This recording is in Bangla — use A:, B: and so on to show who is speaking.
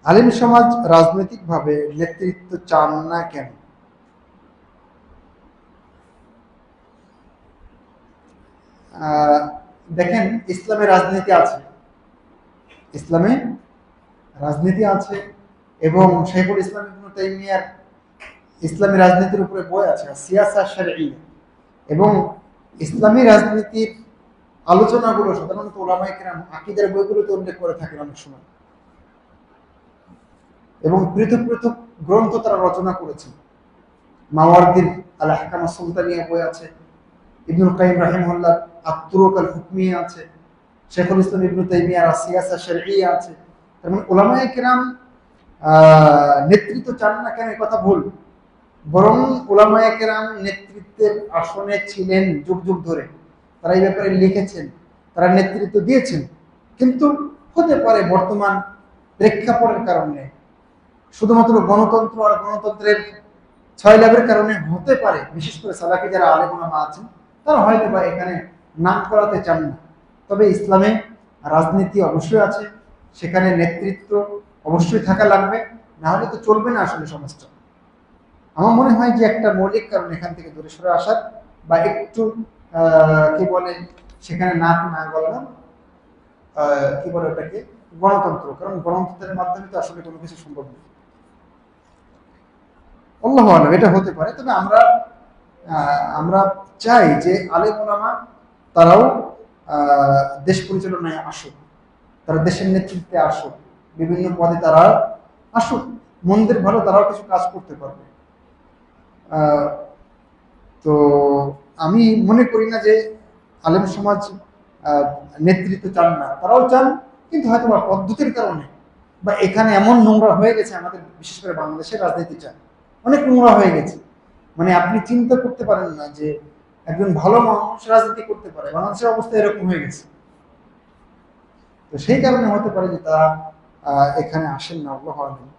A: আলিম সমাজ রাজনৈতিকভাবে নেতৃত্ব চান না কেন? দেখেন, ইসলামে রাজনীতি আছে, ইসলামে রাজনীতি আছে, এবং শেখুল ইসলাম ইবনে তাইমিয়ার ইসলামী রাজনীতির উপরে বই আছে, সিয়াসা শারঈয়া, এবং ইসলামী রাজনীতির আলোচনাগুলো সাধারণত উলামায়ে কেরাম আকীদার বইগুলোতে উল্লেখ করে থাকেন অনেক সময়, এবং পৃথক পৃথক গ্রন্থ তারা রচনা করেছেন। মাওয়ারদির আল আহকাম সুলতানিয়া বই আছে, ইবনুল কাইয়িম রাহিমাহুল্লাহ আত-তুরুক আল হুকমিয়া আছে, শেখুল ইসলাম ইবনে তাইমিয়ার সিয়াসা শারঈয়া আছে। তার মানে উলামায়ে কেরাম নেতৃত্ব চান না কেন, এই কথা ভুল। বরং উলামায়ে কেরাম নেতৃত্বের আসনে ছিলেন যুগ যুগ ধরে, তারা এই ব্যাপারে লিখেছেন, তারা নেতৃত্ব দিয়েছেন। কিন্তু হতে পারে বর্তমান প্রেক্ষাপটের কারণে, শুধুমাত্র গণতন্ত্র আর গণতন্ত্রের ছয় লাভের কারণে হতে পারে, বিশেষ করে সালাফি যারা আলেম ওলামা আছেন তারা হয়তো বা এখানে নাম করাতে চান না। তবে ইসলামে রাজনীতি অবশ্যই আছে, সেখানে নেতৃত্ব অবশ্যই থাকা লাগবে, না হলে তো চলবে না আসলে সমাজটা। আমার মনে হয় যে একটা মৌলিক কারণ এখান থেকে দূরে সরে আসার, বা একটু কি বলে সেখানে নাক না গলানো, কি বলে ওটাকে, গণতন্ত্র। কারণ গণতন্ত্রের মাধ্যমে তো আসলে কোনো কিছু সম্ভব নয়। আল্লাহু আলাম, এটা হতে পারে। তবে আমরা চাই যে আলেম ওলামা তারাও দেশ পরিচালনায় আসুক, তারা দেশের নেতৃত্বে আসুক, বিভিন্ন পদে তারা আসুক, মন্দের ভালো তারাও কিছু কাজ করতে পারবে। তো আমি মনে করি না যে আলেম সমাজ নেতৃত্ব চান না, তারাও চান, কিন্তু হয়তো বা পদ্ধতির কারণে, বা এখানে এমন নোংরা হয়ে গেছে আমাদের, বিশেষ করে বাংলাদেশের রাজনীতিটা অনেক নোংরা হয়ে গেছে। মানে আপনি চিন্তা করতে পারেন না যে একজন ভালো মানুষ রাজনীতি করতে পারে, বাংলাদেশের অবস্থা এরকম হয়ে গেছে। তো সেই কারণে হতে পারে যে তারা এখানে আসেন না। আল্লাহু আলাম।